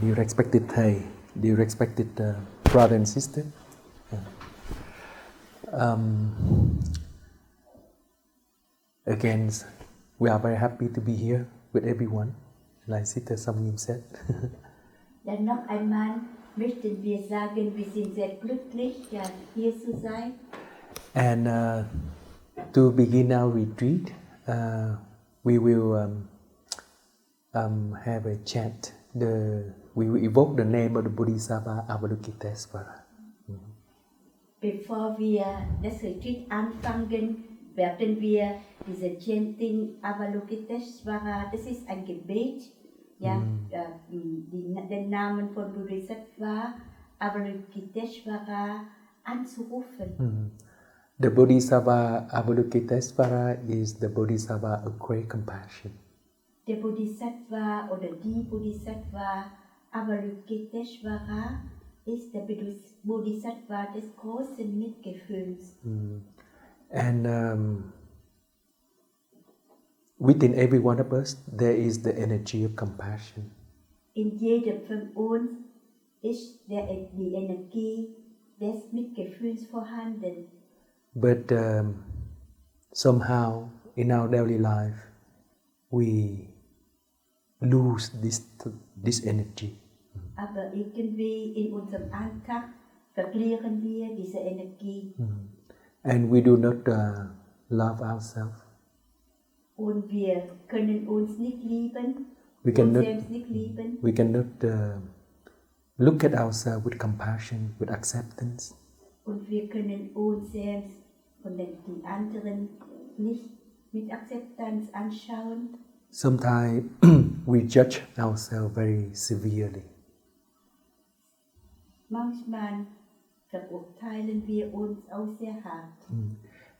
Dear respected Thầy, dear respected brother and sister. Again, we are very happy to be here with everyone, like Sister Samyim said. Noch einmal möchten wir sagen, wir sind sehr glücklich, hier zu sein. And to begin our retreat, we will have a chant. We will evoke the name of the Bodhisattva Avalokitesvara. Bevor wir das Retreat anfangen, werden wir diese Chanting Avalokitesvara, das ist ein Gebet, den Namen von Bodhisattva Avalokitesvara anzurufen. The Bodhisattva Avalokitesvara is the Bodhisattva of great compassion. Der Bodhisattva oder die Bodhisattva Avalokitesvara ist der Bodhisattva des großen Mitgefühls. And within every one of us, there is the energy of compassion. In jedem von uns ist die Energie des Mitgefühls vorhanden. But somehow in our daily life, we lose this energy. Aber irgendwie in unserem Alltag verlieren wir diese Energie. And we do not love ourselves. Und wir können uns nicht lieben, We selbst nicht lieben. We cannot look at ourselves with compassion, with acceptance. Und wir können uns selbst von den anderen nicht mit Akzeptanz anschauen. Sometimes we judge ourselves very severely. Manchmal verurteilen wir uns auch sehr hart.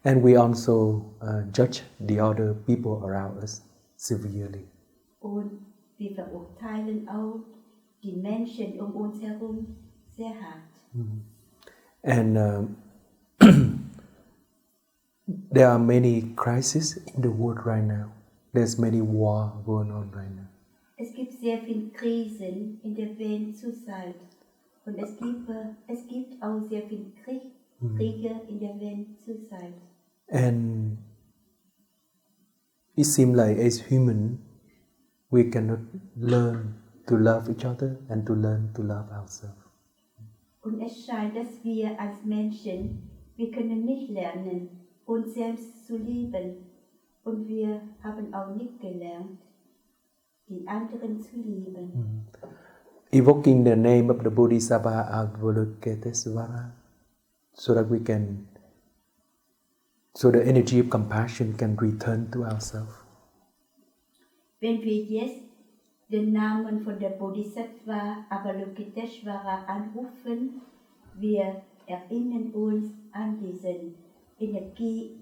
And we also judge the other people around us severely. Und wir verurteilen auch die Menschen um uns herum sehr hart. And there are many crises in the world right now. There's many war going on right now. Es gibt sehr viele Krisen in der Welt zurzeit. Und es gibt auch sehr viele Kriege in der Welt zurzeit. And it seems like as human, we cannot learn to love each other and to learn to love ourselves. Und es scheint, dass wir als Menschen, wir können nicht lernen, uns selbst zu lieben. Und wir haben auch nicht gelernt, die anderen zu lieben. Evoking the name of the Bodhisattva Avalokitesvara, so the energy of compassion can return to ourselves. Wenn wir jetzt den Namen von der Bodhisattva Avalokitesvara anrufen, wir erinnern uns an diese Energie,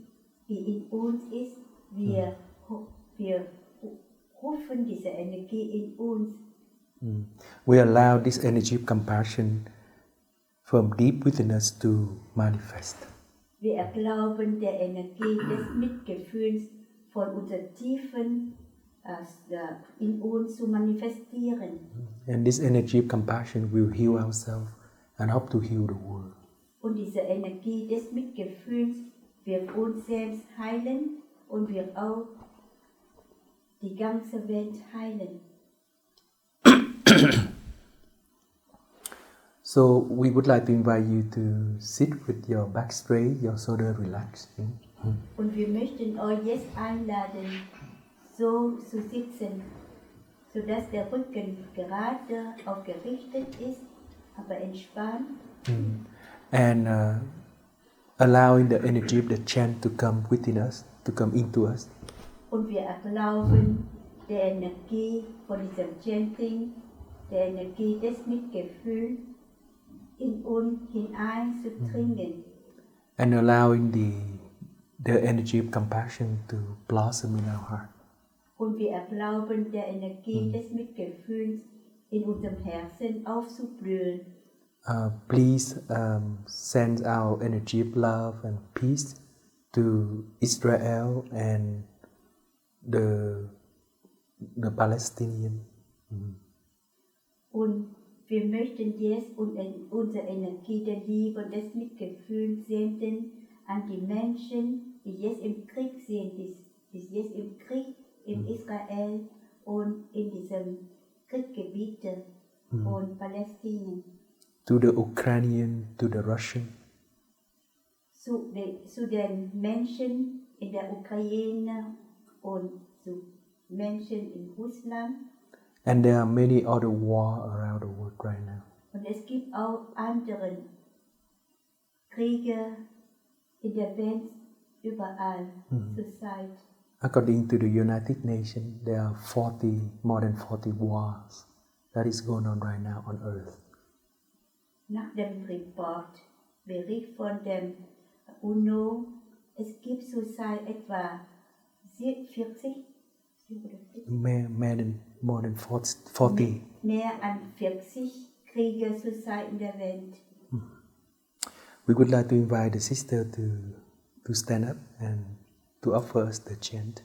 die in uns ist. Wir rufen diese Energie in uns. We allow this energy of compassion from deep within us to manifest. Wir erlauben der Energie des Mitgefühls von unserer Tiefen in uns zu manifestieren. And this energy of compassion will heal ourselves and help to heal the world. Und diese Energie des Mitgefühls wird uns selbst heilen und wird auch die ganze Welt heilen. So we would like to invite you to sit with your back straight, your shoulder relaxed. Und wir möchten euch jetzt einladen, so zu sitzen, sodass der Rücken gerade aufgerichtet ist, aber entspannt. And allowing the energy of the chant to come within us, to come into us. Und wir erlauben der Energie von diesem Chanting, der Energie des Mitgefühls in uns hineinzudringen. And allowing the energy of compassion to blossom in our heart. Und wir erlauben der Energie des Mitgefühls in unserem Herzen aufzublühen. Please send our energy of love and peace to Israel and the Palestinian. Und wir möchten jetzt unsere Energie der Liebe und des Mitgefühls senden an die Menschen, die jetzt im Krieg sind, die jetzt im Krieg in Israel und in diesem Kriegsgebiete und Palästina. To the Ukrainian, to the Russian. Zu den Menschen in der Ukraine und zu Menschen in Russland. And there are many other wars around the world right now. Und es gibt auch andere Kriege in der Welt überall zurzeit. According to the United Nations, there are more than 40 wars that is going on right now on earth. Nach dem Bericht von dem UNO, es gibt zurzeit etwa 40 more than 40. Mehr an 40 Kriege zurzeit in der Welt. We would like to invite the sister to stand up and to offer us the chant.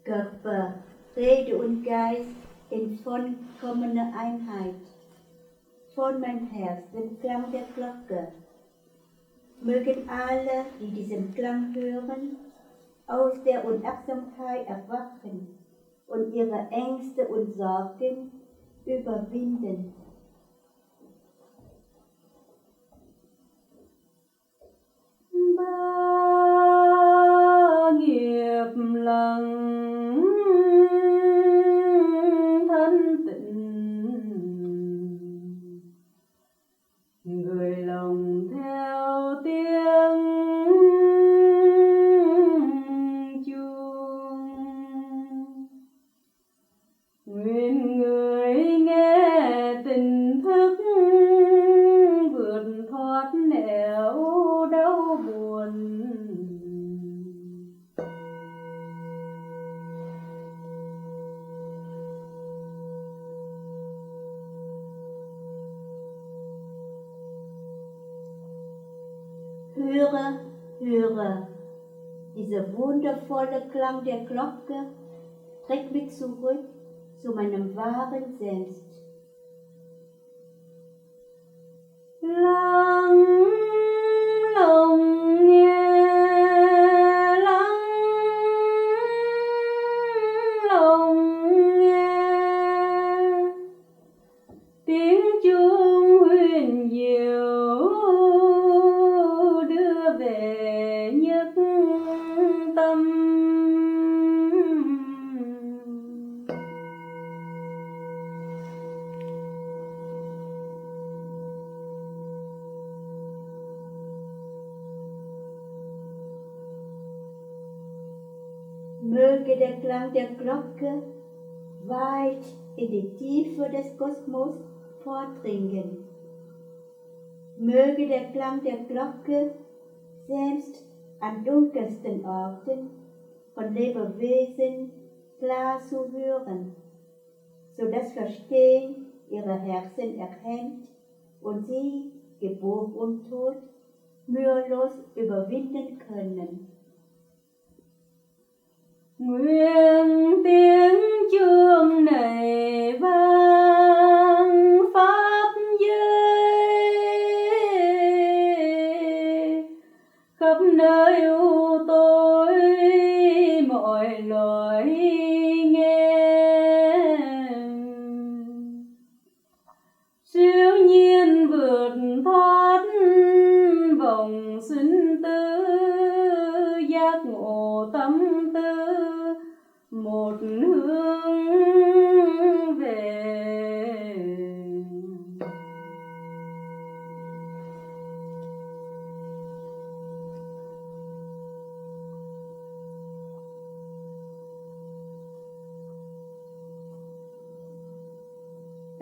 Körper, Rede und Geist in vollkommener Einheit. Von mein Herz, den Klang der Glocke. Mögen alle, die diesen Klang hören, aus der Unachtsamkeit erwachen und ihre Ängste und Sorgen überwinden. Ba nghiệp lặng thanh tịnh, người lòng theo tiếng chuông. Nguyện người nghe tỉnh thức vượt thoát nẻo đau buồn. Höre, dieser wundervolle Klang der Glocke trägt mich zurück zu meinem wahren Selbst. Lắng lòng nghe, lắng lòng nghe tiếng chuông huyền diệu đưa về nhất tâm. Möge der Klang der Glocke weit in die Tiefe des Kosmos vordringen. Möge der Klang der Glocke selbst an dunkelsten Orten von Lebewesen klar zu hören, so das Verstehen ihrer Herzen erhält und sie Geburt und Tod mühelos überwinden können. Nguyện tiếng chuông này vang pháp giới khắp nơi u tối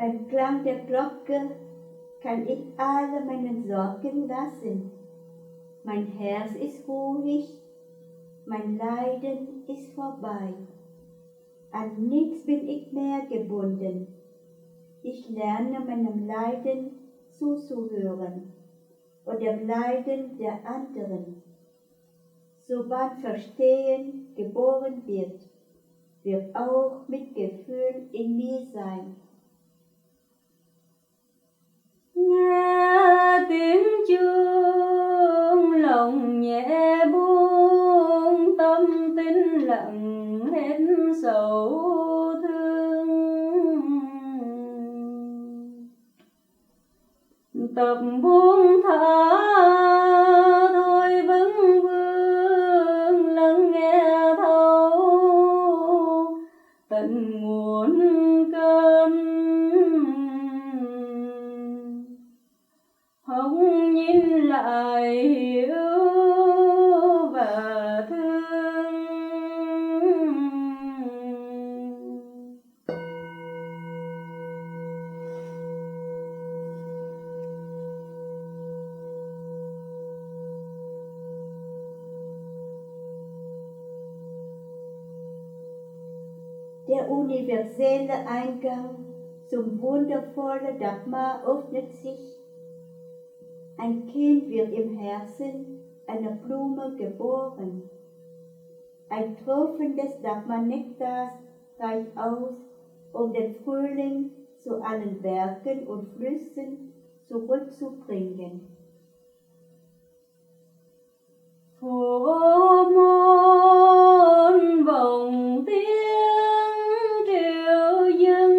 Beim Klang der Glocke kann ich alle meine Sorgen lassen. Mein Herz ist ruhig, mein Leiden ist vorbei. An nichts bin ich mehr gebunden. Ich lerne meinem Leiden zuzuhören und dem Leiden der anderen. Sobald Verstehen geboren wird auch Mitgefühl in mir sein. Nghe tiếng chuông lòng nhẹ buông, tâm tĩnh lặng hết sầu thương. Tập buông thả thôi vững vương, lắng nghe thấu tận nguồn cơn. Hồng nhìn lại hiểu và thương. Der universelle Eingang zum wundervollen Dharma öffnet sich. Ein Kind wird im Herzen einer Blume geboren. Ein Tropfen des Dharma-Nektars reicht aus, den Frühling zu allen Bergen und Flüssen zurückzubringen. Phổ môn vọng tiếng triệu dân,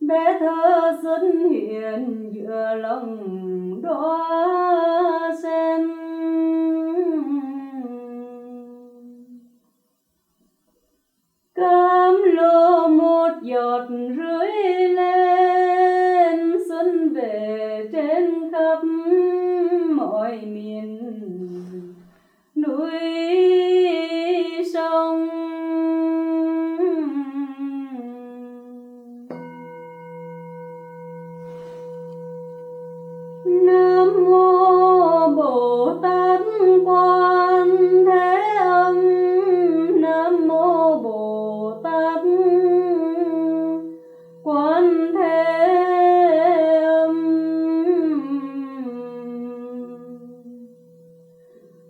bé thơ xuất hiện giữa lòng đóa sen. Cam lô một giọt rưới lên, xuân về trên khắp mọi miền núi sông. Nam mô Bồ Tát Quan Thế Âm. Nam mô Bồ Tát Quan Thế Âm.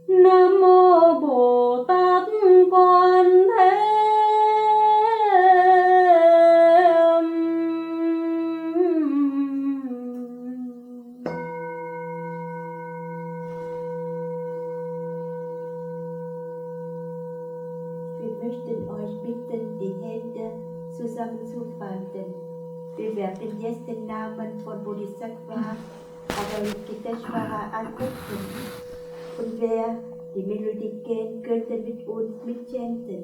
Nam mô Bồ Tát Quan Thế Âm. Wir möchten euch bitten, die Hände zusammenzufalten. Wir werden jetzt den Namen von Bodhisattva Avalokiteshvara anrufen. Und wer die Melodie kennt, könnte mit uns mitchanten.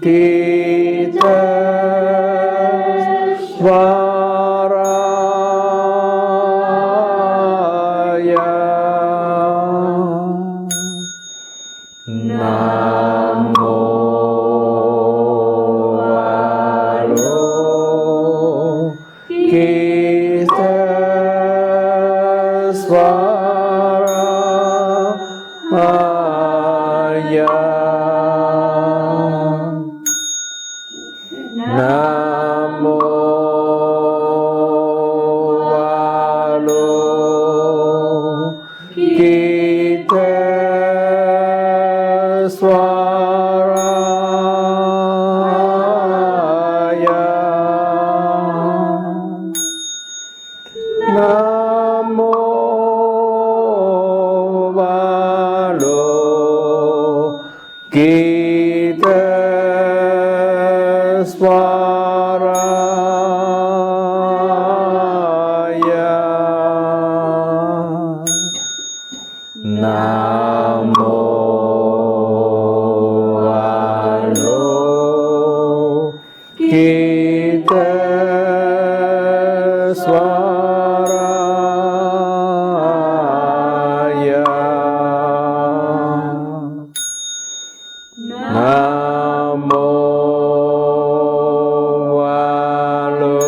Kita Svaraya Namo Alo Kita Svaraya Namo Alo Kita Svaraya Namo Alo Kita Svaraya Namo Alo Kita Svaraya Namo Alo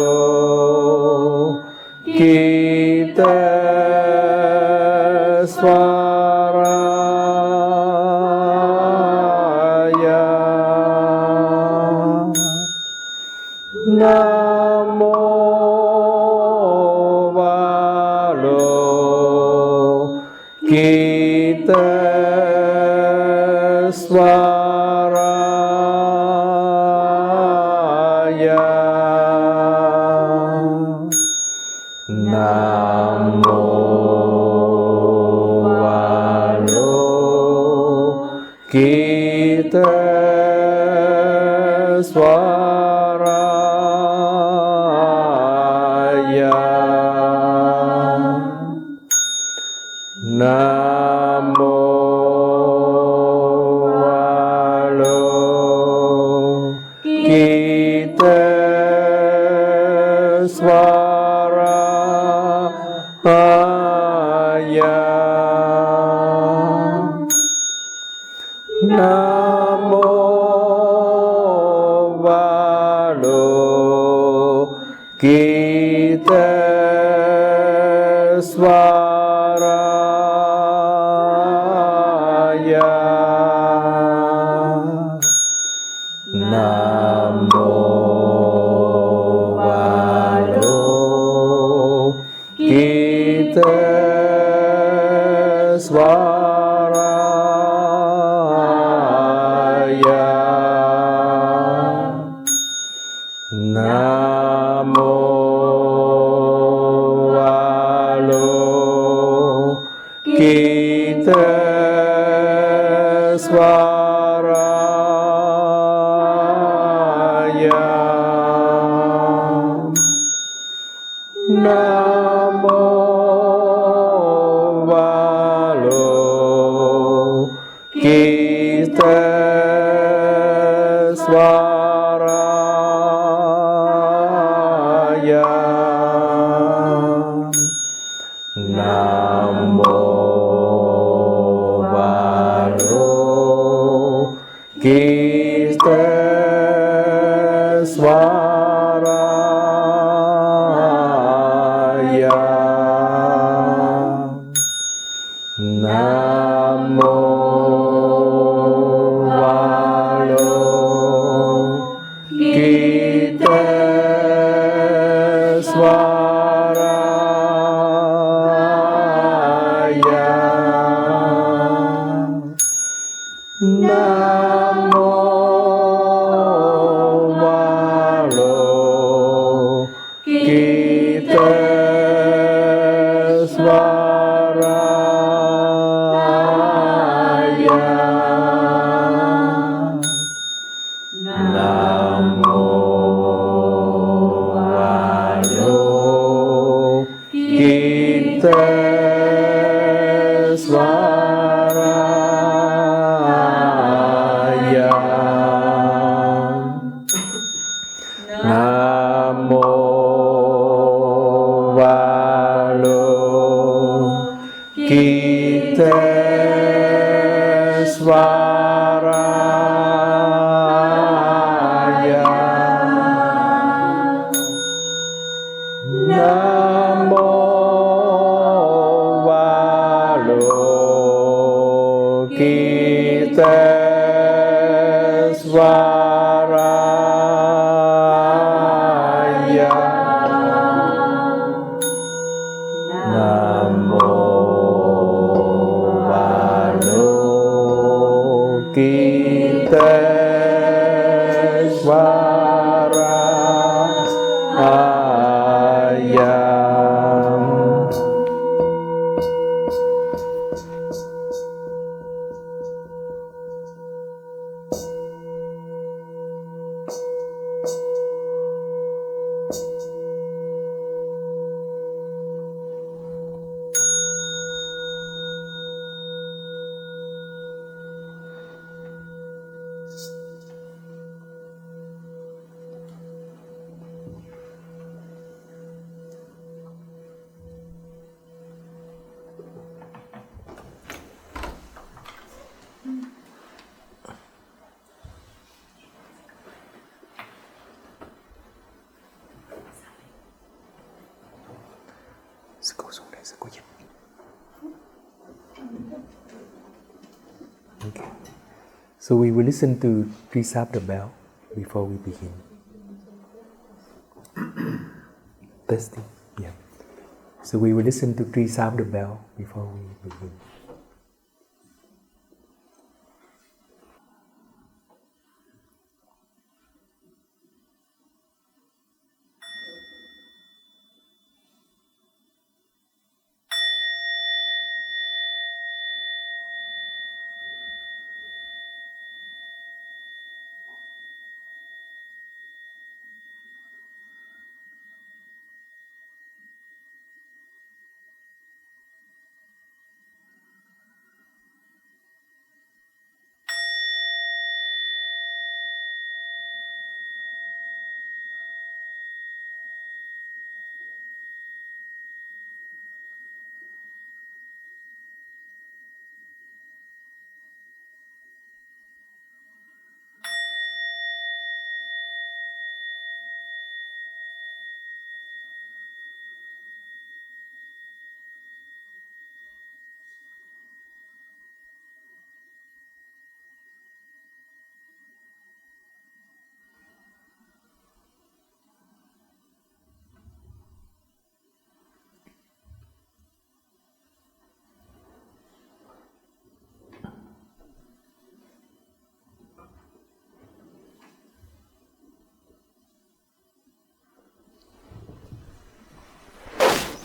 Kita Svaraya Namo Alo Kita Svaraya Namo Alo Kita Svaraya Namo Alo Kita Svaraya Namo Alo Kita Svaraya Namo Alo Kita Svaraya Namo Alo Kita Svaraya Namo Alo Kita Svaraya Namo Alo Kita Svaraya Namo Alo Kita Svaraya Namo Alo Kita Svaraya Namo Alo Kita Svaraya Svaraya Namo Balokitesvaraya. Okay. So we will listen to three sound the bell before we begin. Testing. Yeah. So we will listen to three sound the bell before we begin.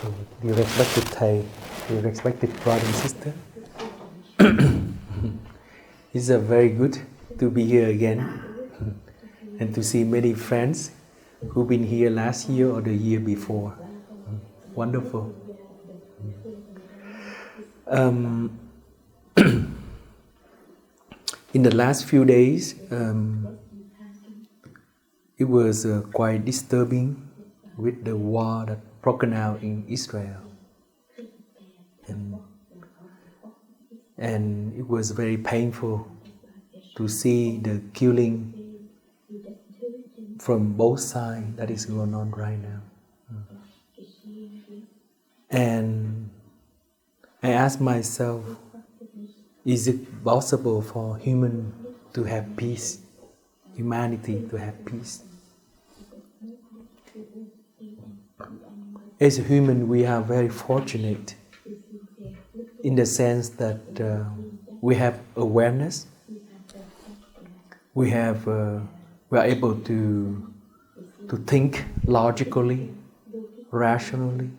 So, dear respected Thầy, dear respected brother and sister, it's very good to be here again and to see many friends who've been here last year or the year before. Wonderful. In the last few days, it was quite disturbing with the war that broken out in Israel. And it was very painful to see the killing from both sides that is going on right now. And I asked myself, is it possible for human to have peace, humanity to have peace? As a human, we are very fortunate in the sense that we have awareness, we are able to think logically, rationally,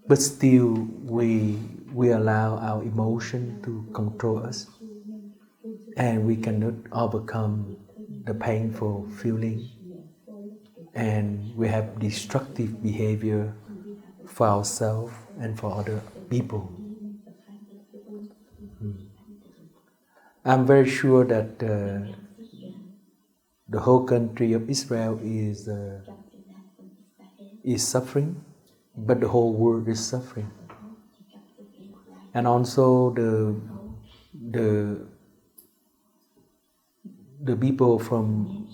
but still we allow our emotion to control us, and we cannot overcome the painful feeling, and we have destructive behavior for ourselves and for other people. I'm very sure that the whole country of Israel is suffering, but the whole world is suffering, and also the people from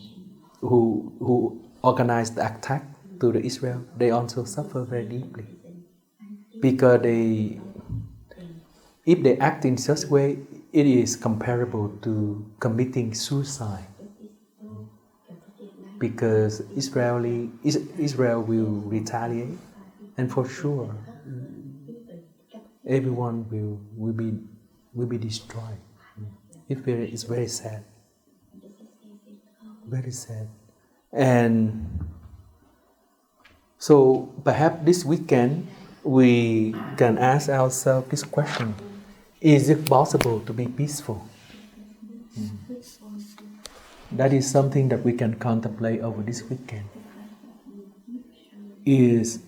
who organized the attack to the Israel, they also suffer very deeply, because if they act in such way, it is comparable to committing suicide, because Israel will retaliate, and for sure everyone will be destroyed. It's very sad, very sad. And so perhaps this weekend we can ask ourselves this question: is it possible to be peaceful? That is something that we can contemplate over this weekend. Is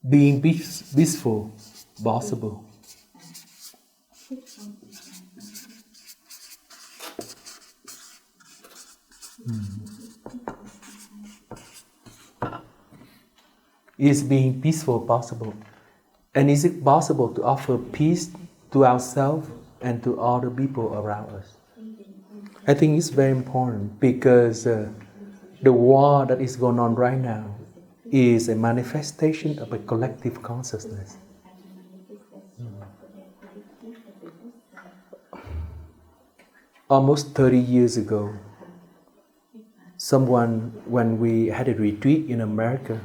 being peaceful possible? Is being peaceful possible? And is it possible to offer peace to ourselves and to other people around us? I think it's very important, because the war that is going on right now is a manifestation of a collective consciousness. Almost 30 years ago, when we had a retreat in America,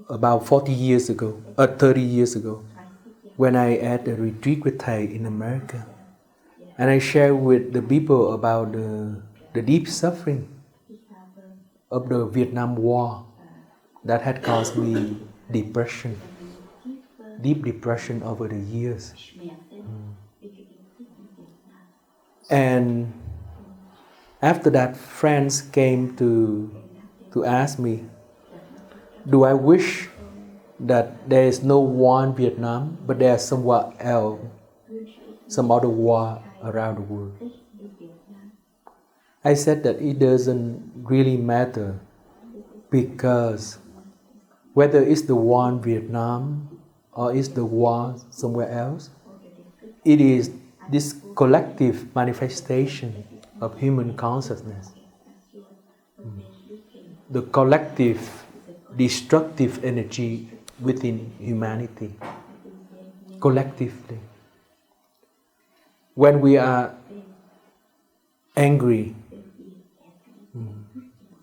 about 40 years ago, or 30 years ago, when I had a retreat with Thầy in America, and I shared with the people about the deep suffering of the Vietnam War that had caused me depression, deep depression over the years. And after that, friends came to ask me, do I wish that there is no war in Vietnam, but there is somewhere else, some other war around the world? I said that it doesn't really matter, because whether it's the war in Vietnam or it's the war somewhere else, it is this collective manifestation of human consciousness, the collective destructive energy within humanity, collectively. When we are angry,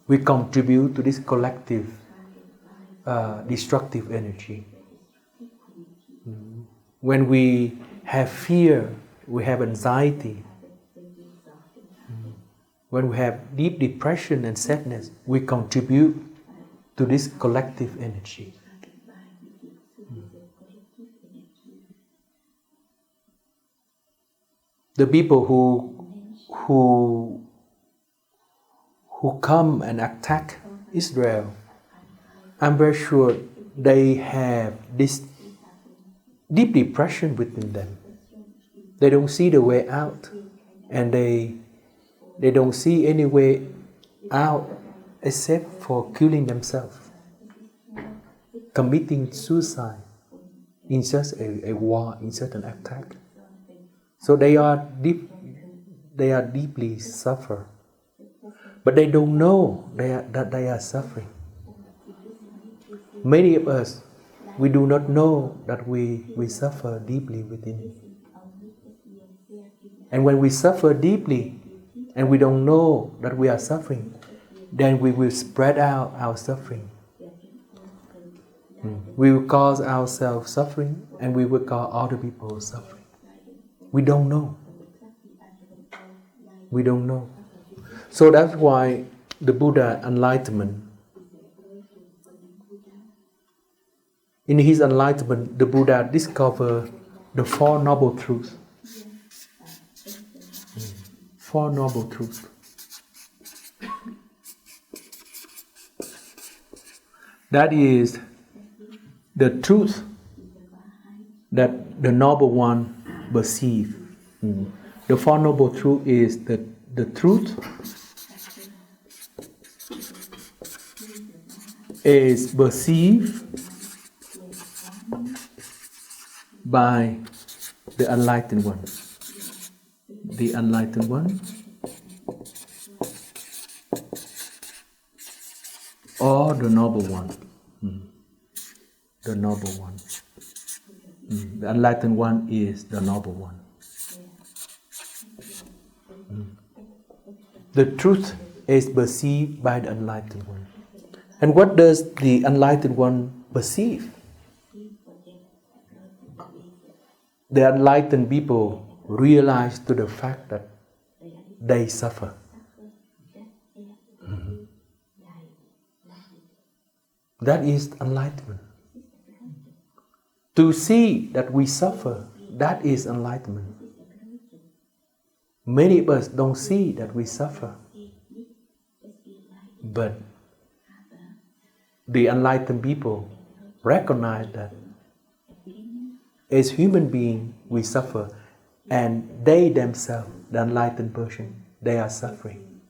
we contribute to this collective destructive energy. When we have fear, we have anxiety. When we have deep depression and sadness, we contribute to this collective energy. The people who come and attack Israel, I'm very sure they have this deep depression within them. They don't see the way out, and they don't see any way out except for killing themselves, committing suicide in such a war, in such an attack. So they are deeply suffer, but they don't know that they are suffering. Many of us, we do not know that we suffer deeply within. And when we suffer deeply and we don't know that we are suffering, then we will spread out our suffering. We will cause ourselves suffering, and we will cause other people suffering. We don't know. We don't know. So that's why the Buddha enlightenment, in his enlightenment, the Buddha discovered the Four Noble Truths. Four Noble Truths. That is the truth that the Noble One perceives. The Four Noble Truths is the truth is perceived by the Enlightened One. The Enlightened One, or or the noble one? The noble one. The enlightened one is the noble one. The truth is perceived by the enlightened one. And what does the enlightened one perceive? The enlightened people realize to the fact that they suffer. That is enlightenment. To see that we suffer, that is enlightenment. Many of us don't see that we suffer. But the enlightened people recognize that as human beings we suffer, and they themselves, the enlightened person, they are suffering.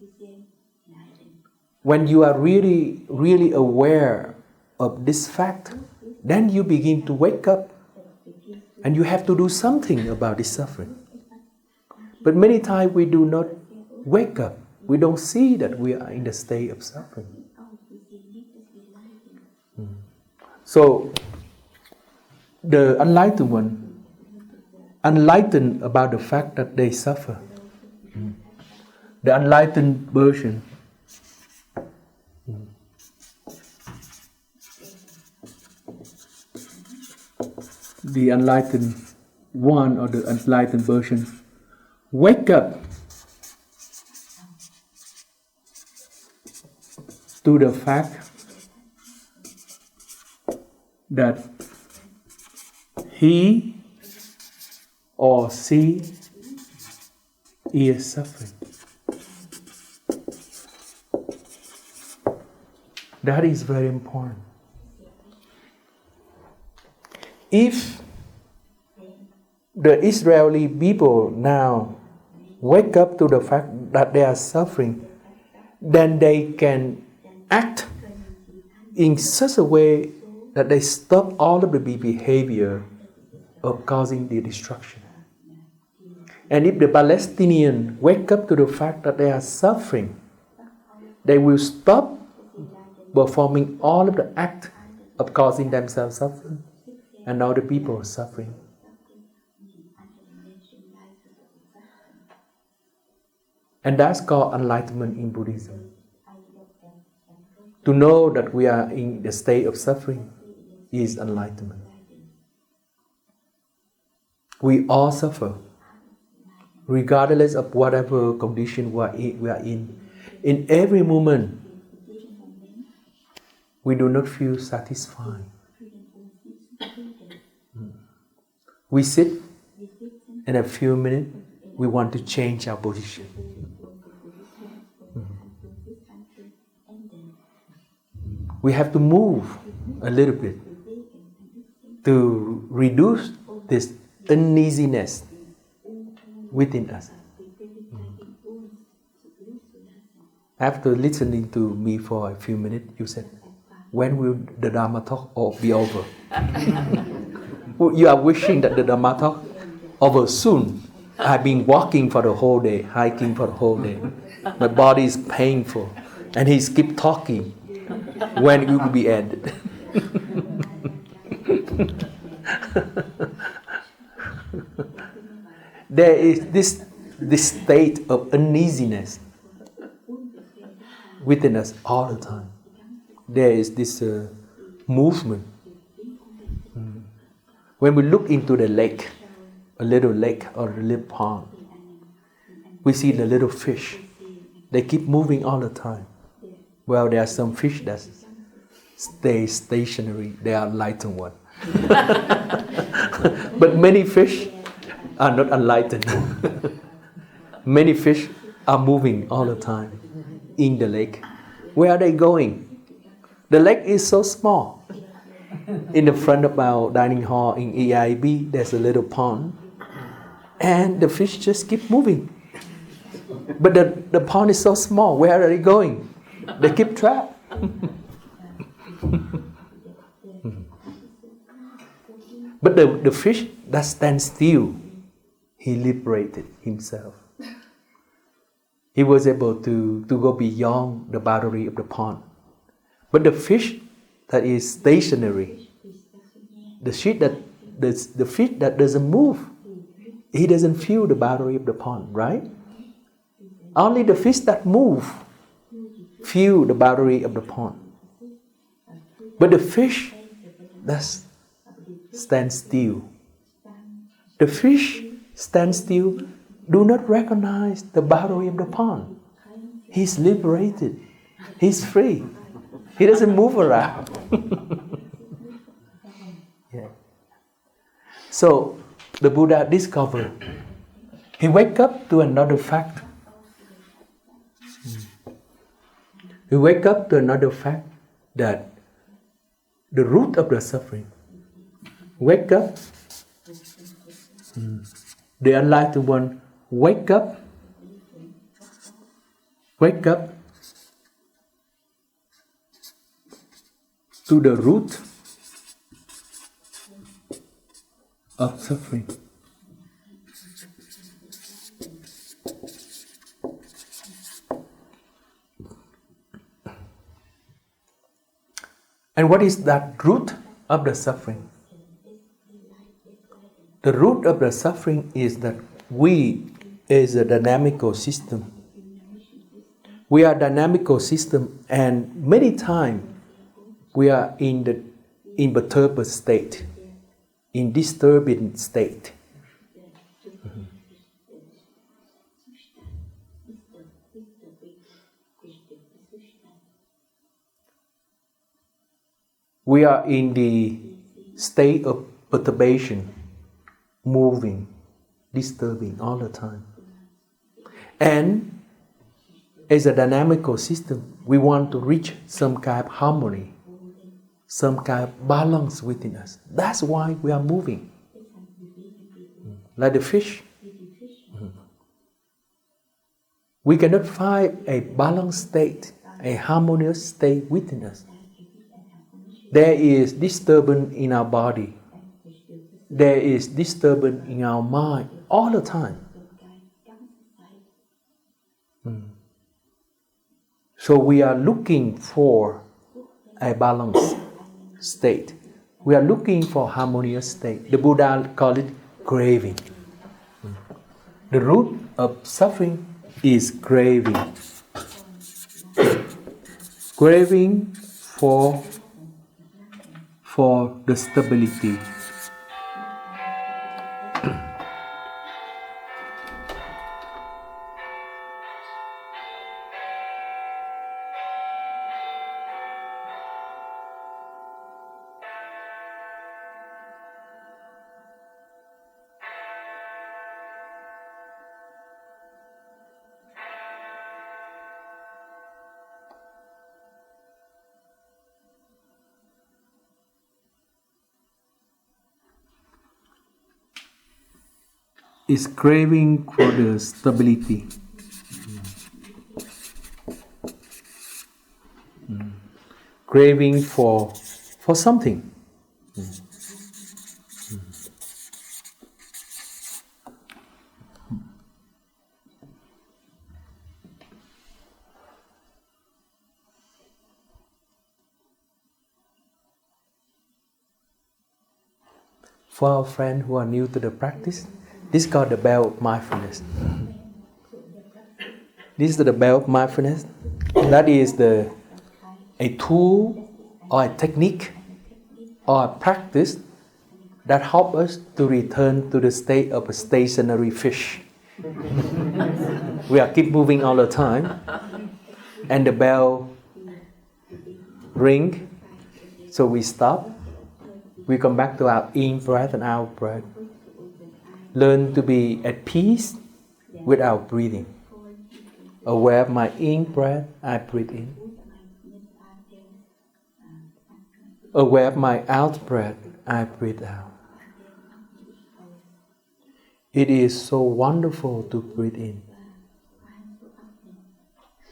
When you are really, really aware of this fact, then you begin to wake up and you have to do something about this suffering. But many times we do not wake up. We don't see that we are in the state of suffering. So, the enlightened one, enlightened about the fact that they suffer. The enlightened version, the enlightened one or the enlightened version, wake up to the fact that he or she is suffering. That is very important. If the Israeli people now wake up to the fact that they are suffering, then they can act in such a way that they stop all of the behavior of causing the destruction. And if the Palestinians wake up to the fact that they are suffering, they will stop performing all of the act of causing themselves suffering, and now the people are suffering. And that's called enlightenment in Buddhism. To know that we are in the state of suffering is enlightenment. We all suffer, regardless of whatever condition we are in. In every moment, we do not feel satisfied. We sit, in a few minutes, we want to change our position. We have to move a little bit to reduce this uneasiness within us. After listening to me for a few minutes, you said, when will the Dharma talk be over? You are wishing that the Dharma talk over soon. I've been walking for the whole day, hiking for the whole day. My body is painful. And he keep talking. When it will be ended? There is this state of uneasiness within us all the time. There is this movement. When we look into the lake, a little lake or a little pond, we see the little fish. They keep moving all the time. Well, there are some fish that stay stationary. They are enlightened ones. But many fish are not enlightened. Many fish are moving all the time in the lake. Where are they going? The lake is so small. In the front of our dining hall in EIAB, there's a little pond. And the fish just keep moving. But the pond is so small. Where are they going? They keep trapped. But the fish that stands still, he liberated himself. He was able to go beyond the boundary of the pond. But the fish that is stationary, the fish that doesn't move, he doesn't feel the boundary of the pond, right? Only the fish that move feel the boundary of the pond. But the fish that stands still, the fish stands still, do not recognize the boundary of the pond. He's liberated. He's free. He doesn't move around. Yeah. So the Buddha discovered. He wake up to another fact. He wake up to another fact that the root of the suffering. Wake up. The enlightened one wake up to the root of suffering. And what is that root of the suffering? The root of the suffering is that we is a dynamical system. We are a dynamical system, and many times we are in the imperturbed state, in disturbing state. We are in the state of perturbation, moving, disturbing all the time. And as a dynamical system, we want to reach some kind of harmony, some kind of balance within us. That's why we are moving. Like the fish. We cannot find a balanced state, a harmonious state within us. There is disturbance in our body. There is disturbance in our mind all the time. So we are looking for a balanced state. We are looking for harmonious state. The Buddha called it craving. The root of suffering is craving. Craving for the stability. Is craving for the stability. Craving for something. For our friends who are new to the practice, this is called the bell of mindfulness. This is the bell of mindfulness. That is a tool or a technique or a practice that helps us to return to the state of a stationary fish. We are keep moving all the time, and the bell ring, so we stop. We come back to our in breath and out breath. Learn to be at peace with our breathing. Aware of my in breath, I breathe in. Aware of my out breath, I breathe out. It is so wonderful to breathe in.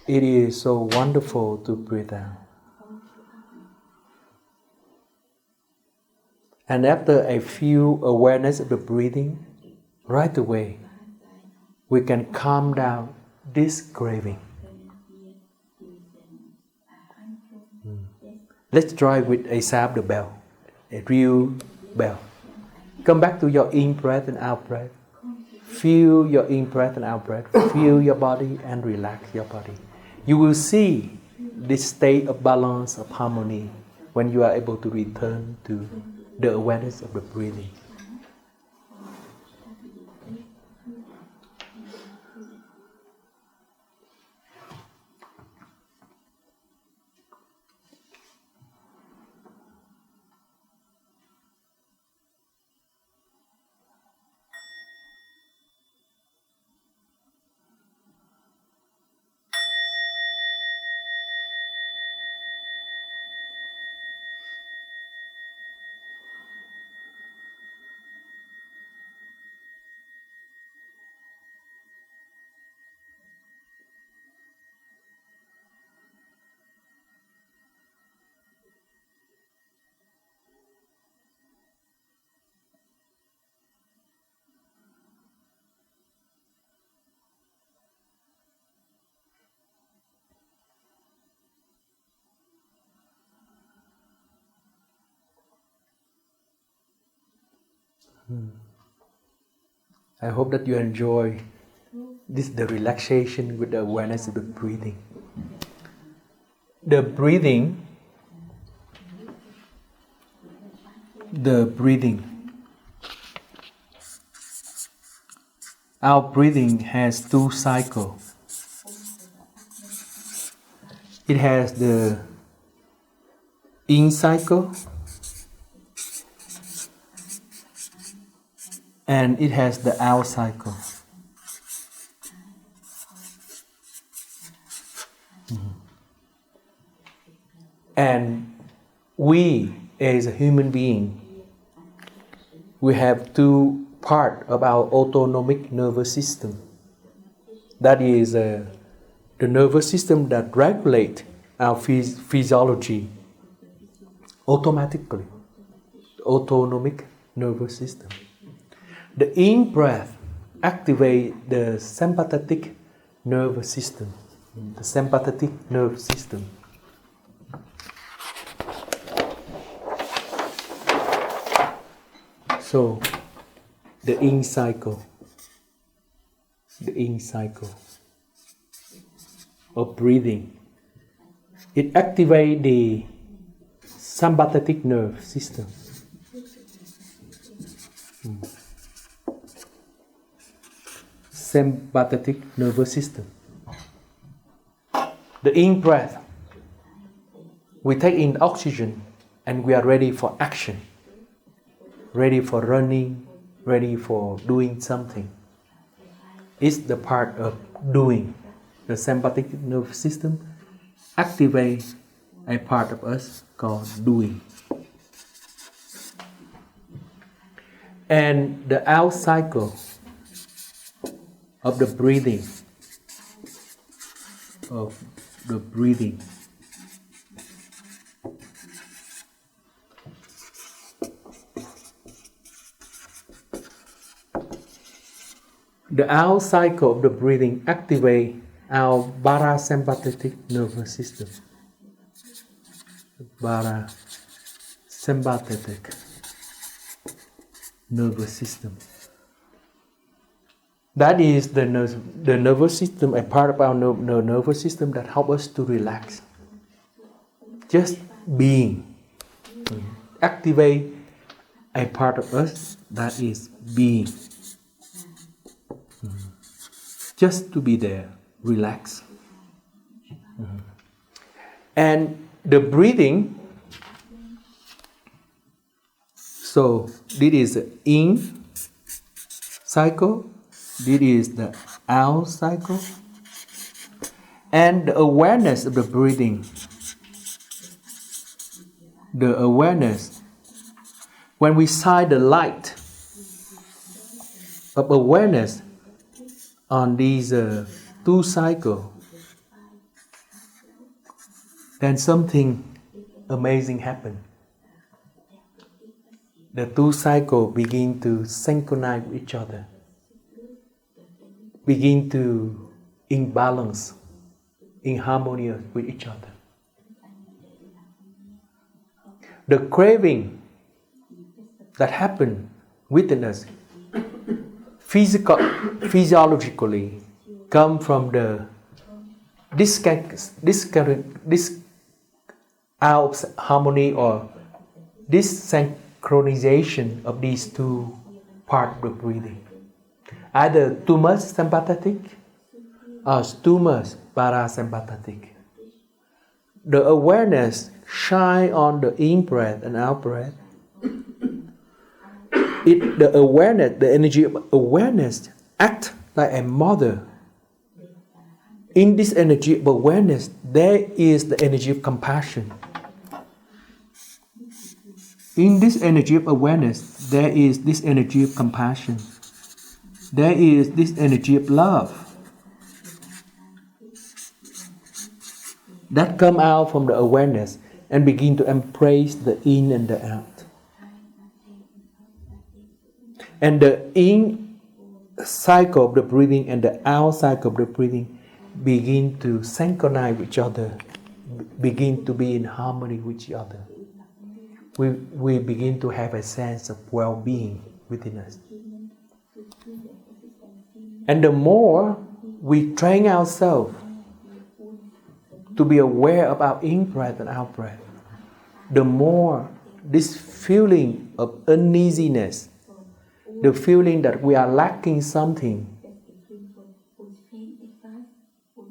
It is so wonderful to breathe out. And after a few awareness of the breathing, right away, we can calm down this craving. Let's try with EIAB the bell, a real bell. Come back to your in breath and out breath. Feel your in breath and out breath. Feel your body and relax your body. You will see this state of balance, of harmony, when you are able to return to the awareness of the breathing. I hope that you enjoy the relaxation with the awareness of the breathing. The breathing, our breathing has 2 cycles. It has the in cycle and it has the out cycle. And we, as a human being, we have 2 parts of our autonomic nervous system. That is the nervous system that regulates our physiology automatically. The autonomic nervous system. The in-breath activates the sympathetic nervous system. The sympathetic nervous system. So, the in cycle of breathing, it activates the sympathetic nerve system. Sympathetic nervous system. The in breath, we take in oxygen and we are ready for action, ready for running, ready for doing something. It's the part of doing. The sympathetic nervous system activates a part of us called doing. And the out cycle of the breathing, The out cycle of the breathing activates our parasympathetic nervous system. Parasympathetic nervous system. That is the nervous system, a part of our nervous system that helps us to relax. Just being. Activate a part of us that is being. Just to be there, relax. And the breathing, so this is the in cycle, this is the out cycle, and the awareness of the breathing, the awareness, when we shine the light of awareness on these 2 cycles, then something amazing happens. The 2 cycles begin to synchronize with each other, begin to in balance, in harmony with each other. the craving that happen within us physiologically come from the out of harmony or dysynchronization of these two parts of the breathing. Either too much sympathetic or too much parasympathetic. The awareness shine on the in-breath and out-breath. The energy of awareness act like a mother. In this energy of awareness, there is the energy of compassion. In this energy of awareness, there is this energy of compassion. There is this energy of love that come out from the awareness and begin to embrace the in and the out. And the in cycle of the breathing and the out cycle of the breathing begin to synchronize with each other, begin to be in harmony with each other. We begin to have a sense of well-being within us. And the more we train ourselves to be aware of our in-breath and out-breath, the more this feeling of uneasiness, the feeling that we are lacking something,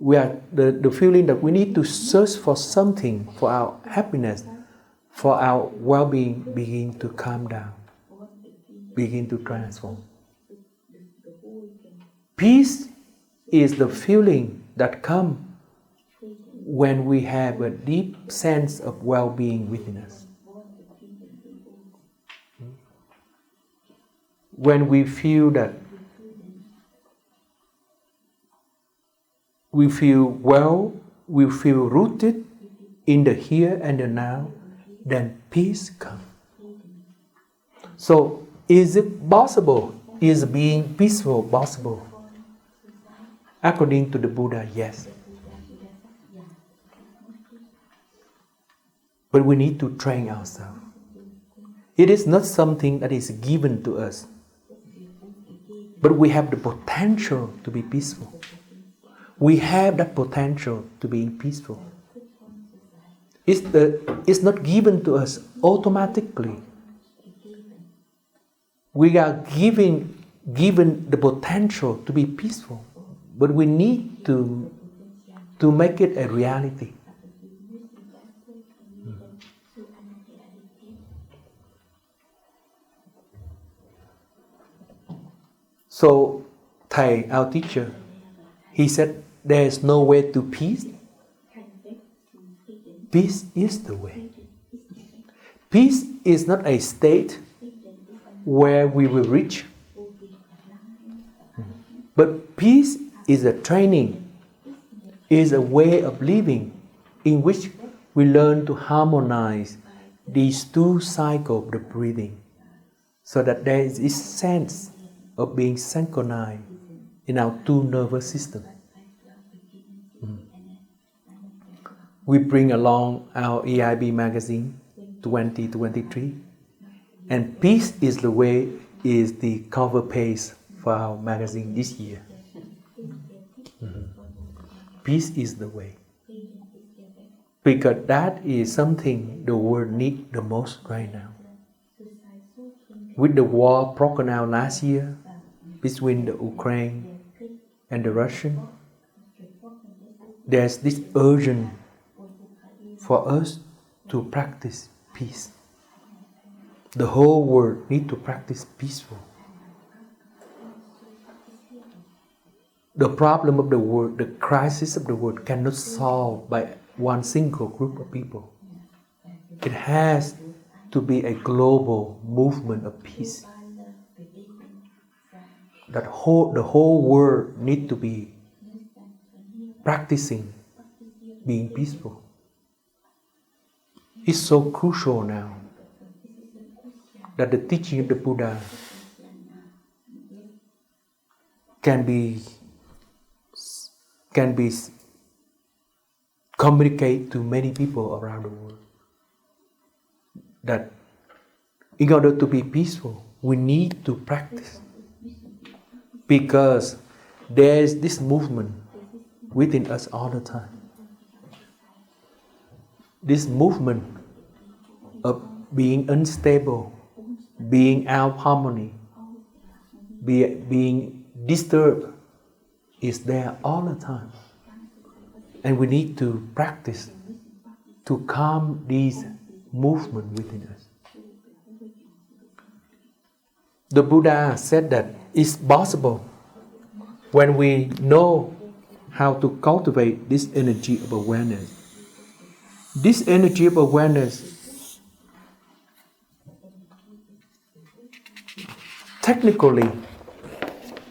the feeling that we need to search for something for our happiness, for our well-being, begin to calm down, begin to transform. Peace is the feeling that comes when we have a deep sense of well-being within us. When we feel that we feel well, we feel rooted in the here and the now, then peace comes. So, is it possible? Is being peaceful possible? According to the Buddha, yes. But we need to train ourselves. It is not something that is given to us, but we have the potential to be peaceful. We have that potential to be peaceful. It's not given to us automatically. We are given the potential to be peaceful, but we need to make it a reality. So, Thầy, our teacher, he said, there is no way to peace. Peace is the way. Peace is not a state where we will reach. But peace is a training, is a way of living in which we learn to harmonize these two cycles of the breathing so that there is this sense of being synchronized in our two nervous systems. We bring along our EIAB magazine 2023, and Peace is the Way is the cover page for our magazine this year. Peace is the way. Because that is something the world needs the most right now. With the war broken out last year between the Ukraine and the Russian, there's this urgent for us to practice peace. The whole world needs to practice peaceful. The problem of the world, the crisis of the world cannot solve by one single group of people. It has to be a global movement of peace. The whole world needs to be practicing being peaceful. It's so crucial now that the teaching of the Buddha can be communicated to many people around the world. that in order to be peaceful, we need to practice. Because there is this movement within us all the time. This movement of being unstable, being out of harmony, being disturbed is there all the time. And we need to practice to calm these movements within us. The Buddha said that it's possible when we know how to cultivate this energy of awareness. This energy of awareness technically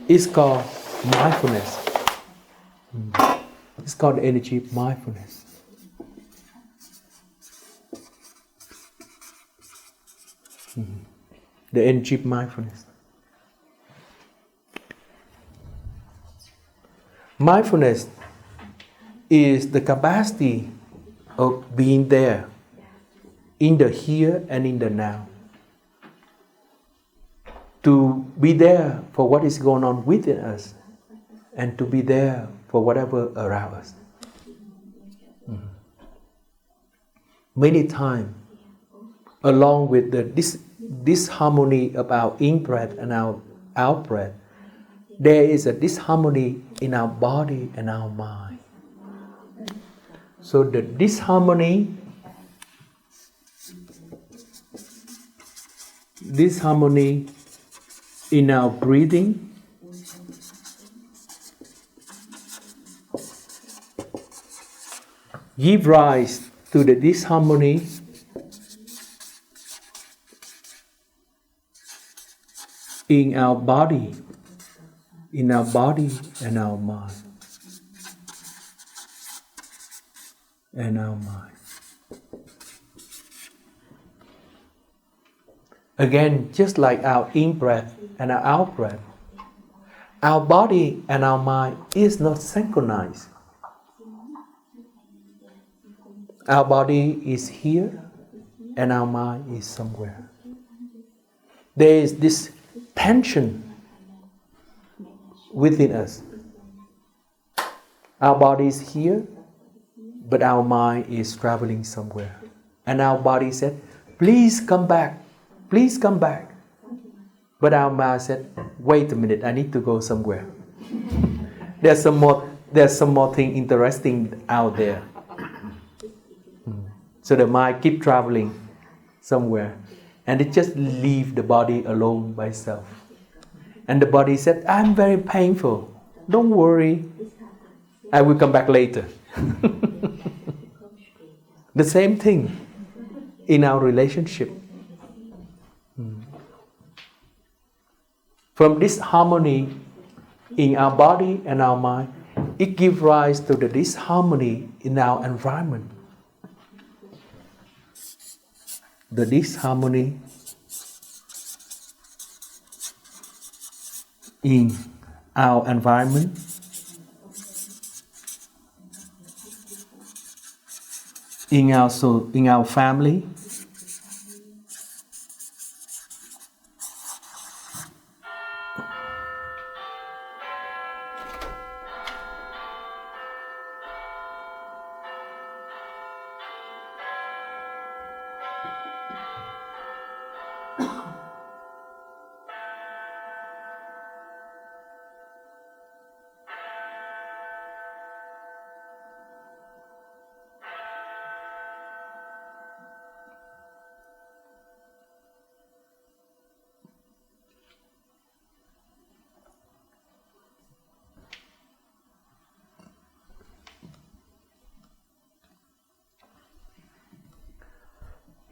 is called mindfulness. It's called the energy of mindfulness. The energy of mindfulness. Mindfulness is the capacity of being there in the here and in the now. To be there for what is going on within us and to be there for whatever around us. Many times, along with this harmony of our in-breath and our out-breath, there is a disharmony in our body and our mind. So the disharmony in our breathing give rise to the disharmony in our body and our mind. Again, just like our in-breath and our out-breath, our body and our mind is not synchronized. Our body is here and our mind is somewhere. There is this tension within us. Our body is here, but our mind is traveling somewhere. And our body said, please come back. Please come back. But our mind said, wait a minute, I need to go somewhere. There's some more thing interesting out there. So the mind keep traveling somewhere. And it just leave the body alone by itself. And the body said, I'm very painful. Don't worry. I will come back later. The same thing in our relationship. From this harmony in our body and our mind, it gives rise to the disharmony in our environment. The disharmony in our environment, in our family,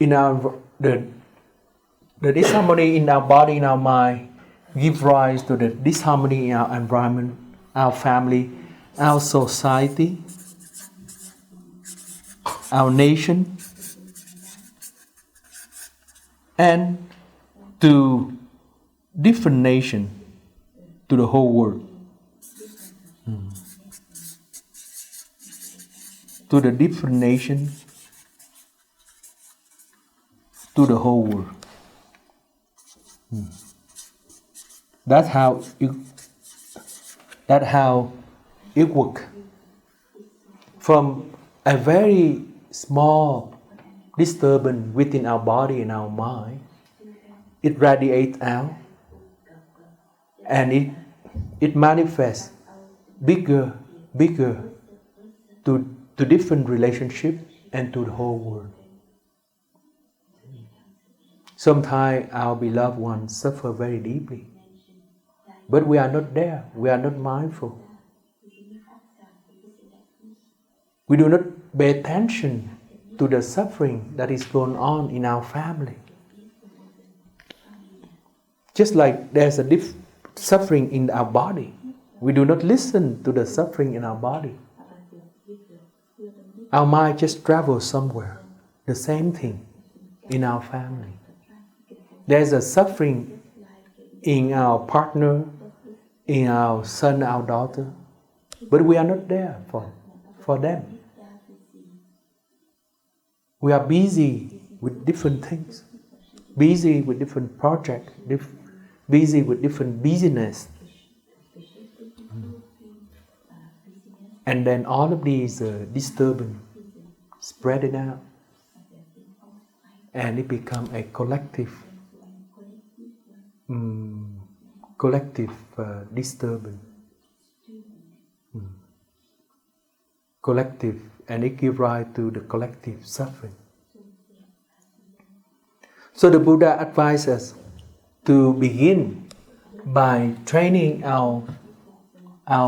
the disharmony in our body, in our mind, give rise to the disharmony in our environment, our family, our society, our nation, and to different nations, to the whole world. To the different nations, to the whole world. That's how it works. From a very small disturbance within our body and our mind, it radiates out, and it manifests bigger to different relationships and to the whole world. Sometimes our beloved ones suffer very deeply, but we are not there, we are not mindful. We do not pay attention to the suffering that is going on in our family. Just like there's a suffering in our body, we do not listen to the suffering in our body. Our mind just travels somewhere. The same thing in our family. There's a suffering in our partner, in our son, our daughter, but we are not there for them. We are busy with different things, busy with different projects, busy with different business. And then all of these disturbance spreading out, and it becomes a collective disturbance. Collective, and it gives rise to the collective suffering. So the Buddha advises us to begin by training our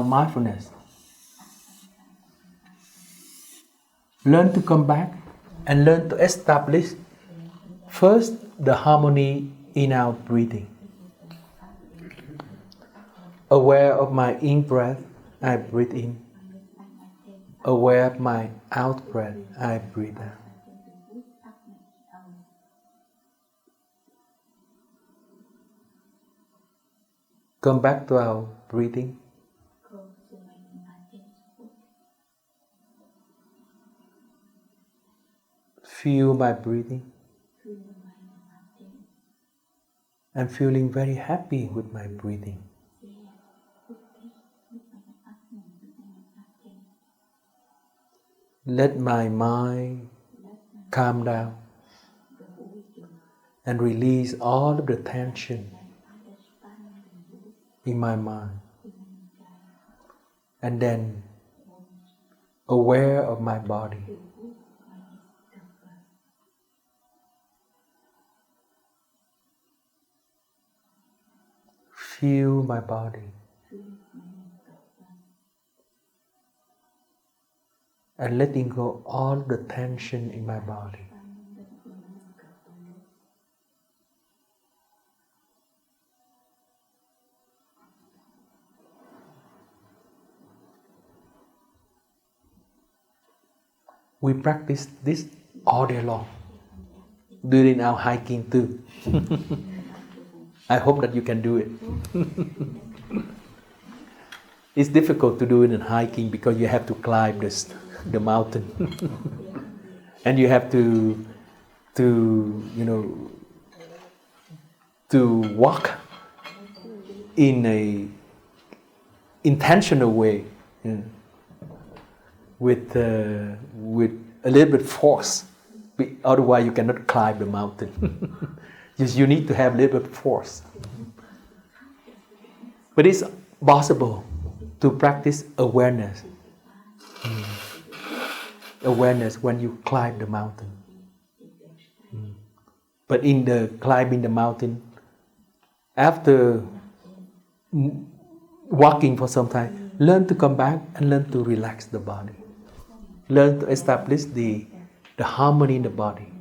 mindfulness. Learn to come back and learn to establish first the harmony in our breathing. Aware of my in-breath, I breathe in. Aware of my out-breath, I breathe out. Come back to our breathing. Feel my breathing. I'm feeling very happy with my breathing. Let my mind calm down and release all of the tension in my mind. And then aware of my body. Feel my body. And letting go all the tension in my body. We practice this all day long during our hiking too. I hope that you can do it. It's difficult to do it in hiking because you have to climb the mountain, and you have to walk in a intentional way, with a little bit force. Otherwise, you cannot climb the mountain. You need to have a little bit force. But it's possible to practice awareness. Awareness when you climb the mountain. But in the climbing the mountain, after walking for some time, learn to come back and learn to relax the body. Learn to establish the harmony in the body.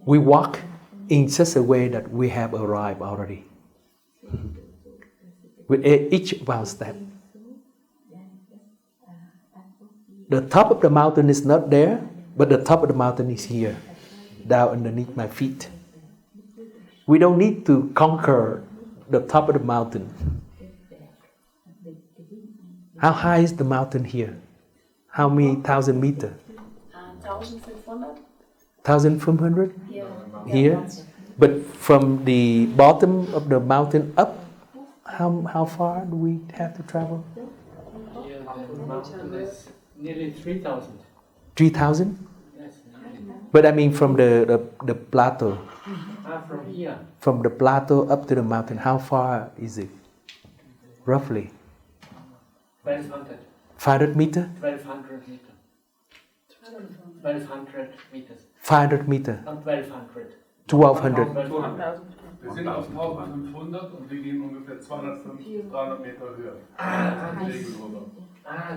We walk in such a way that we have arrived already. With each of our steps. The top of the mountain is not there, but the top of the mountain is here, down underneath my feet. We don't need to conquer the top of the mountain. How high is the mountain here? How many thousand meters? 1500. 1,500 here. But from the bottom of the mountain up, how far do we have to travel? Yeah, the mountain is nearly 3,000. 3,000? Yes, nearly. But I mean from the plateau. From here. From the plateau up to the mountain, how far is it? Roughly? 1,200. 500 meters? 1,200 meters. 1,200 meters. 500 meters? Not 1,200. 1,200. 1,200. Wir sind auf 1500 und wir gehen ungefähr 250 bis 300 Meter höher.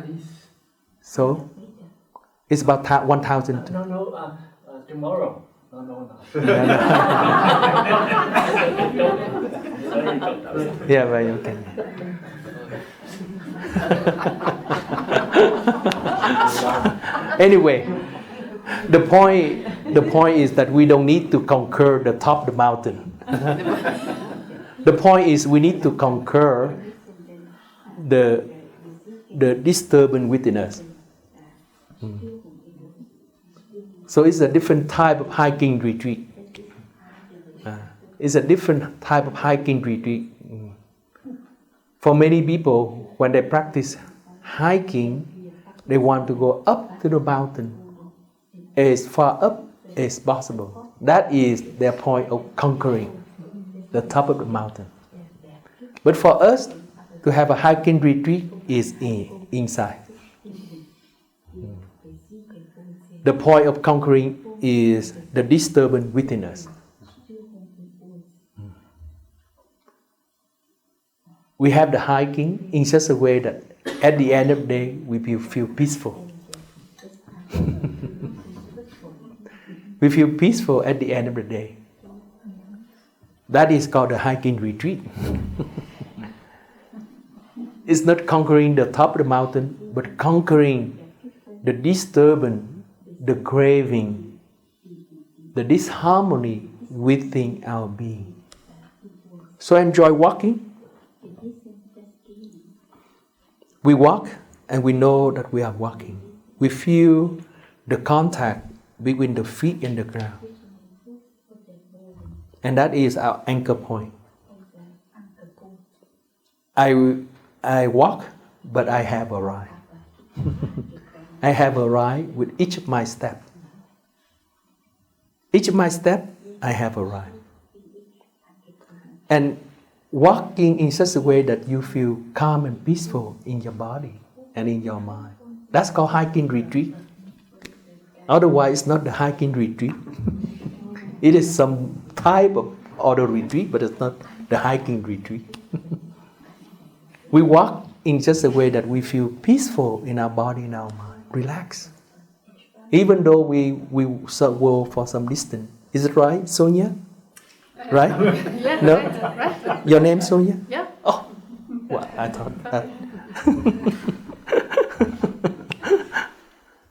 This. So, it's about 1,000. No, tomorrow. No. Yeah, right, okay. Anyway, the point is that we don't need to conquer the top of the mountain. The point is we need to conquer the disturbance within us. So it's a different type of hiking retreat. It's a different type of hiking retreat. For many people, when they practice hiking, they want to go up to the mountain as far up as possible. That is their point of conquering the top of the mountain. But for us to have a hiking retreat is inside. The point of conquering is the disturbance within us. We have the hiking in such a way that at the end of the day we feel peaceful. We feel peaceful at the end of the day. That is called the hiking retreat. It's not conquering the top of the mountain, but conquering the disturbance, the craving, the disharmony within our being. So enjoy walking. We walk and we know that we are walking. We feel the contact between the feet and the ground. And that is our anchor point. I walk, but I have a ride. I have a ride with each of my steps. Each of my steps, I have a ride. And walking in such a way that you feel calm and peaceful in your body and in your mind. That's called hiking retreat. Otherwise, it's not the hiking retreat. It is some type of other retreat, but it's not the hiking retreat. We walk in such a way that we feel peaceful in our body and our mind. Relax. Even though we go for some distance. Is it right, Sonia? Right? Yeah, No? right. Your name, Sonia? Yeah. Oh, well, I thought that.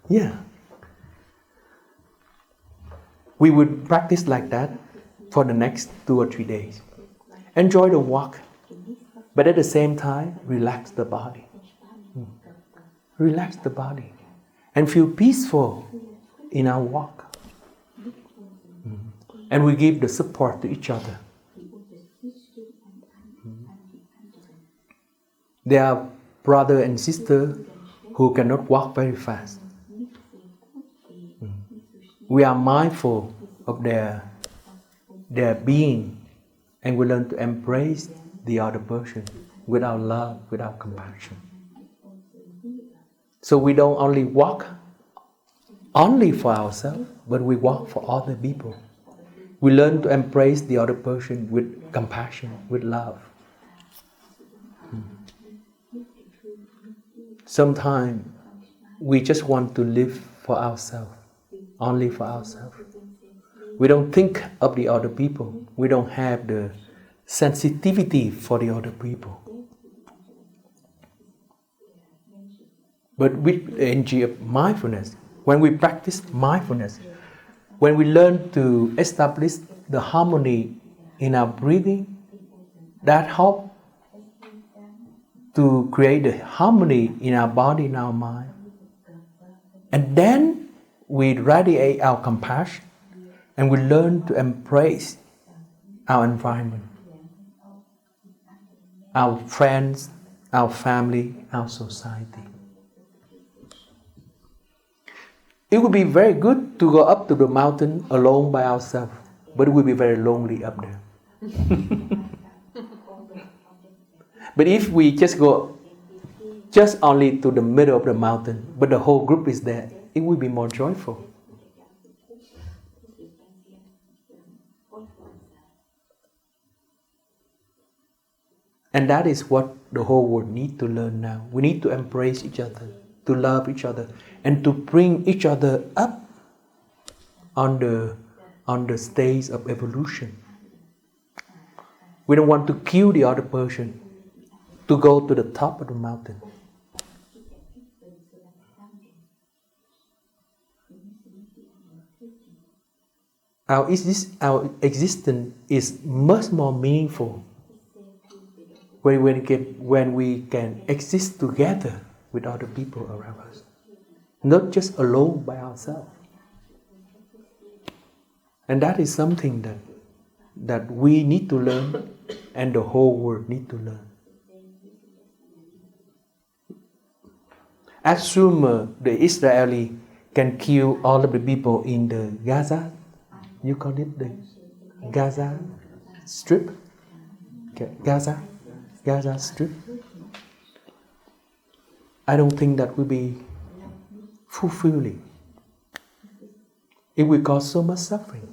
Yeah. We would practice like that for the next 2 or 3 days. Enjoy the walk, but at the same time, relax the body. Relax the body and feel peaceful in our walk. And we give the support to each other. There are brother and sister who cannot walk very fast. We are mindful of their being, and we learn to embrace the other person with our love, with our compassion. So we don't only walk only for ourselves, but we walk for other people. We learn to embrace the other person with compassion, with love. Sometimes we just want to live for ourselves, only for ourselves. We don't think of the other people. We don't have the sensitivity for the other people. But with the energy of mindfulness, when we practice mindfulness, when we learn to establish the harmony in our breathing, that helps to create the harmony in our body and our mind. And then we radiate our compassion And we learn to embrace our environment, our friends, our family, our society. It would be very good to go up to the mountain alone by ourselves, but it will be very lonely up there. But if we just go just only to the middle of the mountain, but the whole group is there, it will be more joyful. And that is what the whole world needs to learn now. We need to embrace each other, to love each other, and to bring each other up on the stage of evolution. We don't want to kill the other person to go to the top of the mountain. Our existence is much more meaningful when we can exist together with other people around us, not just alone by ourselves. And that is something that we need to learn, and the whole world need to learn. Assume the Israeli can kill all of the people in the Gaza. You call it the Gaza Strip? Okay. Gaza Strip. I don't think that will be fulfilling. It will cause so much suffering.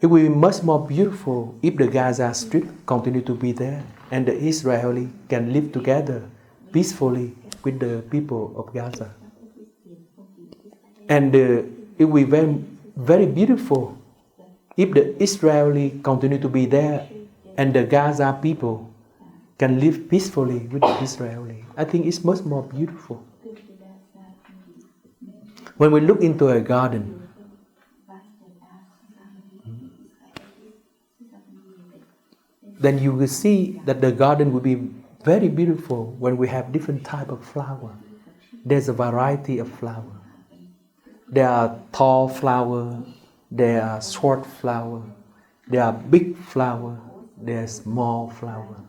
It will be much more beautiful if the Gaza Strip continue to be there and the Israeli can live together peacefully with the people of Gaza. And it will be very, very beautiful if the Israeli continue to be there and the Gaza people can live peacefully with the Israeli. I think it's much more beautiful. When we look into a garden, then you will see that the garden will be very beautiful when we have different type of flower. There's a variety of flower. There are tall flower, there are short flower, there are big flower, there are small flower.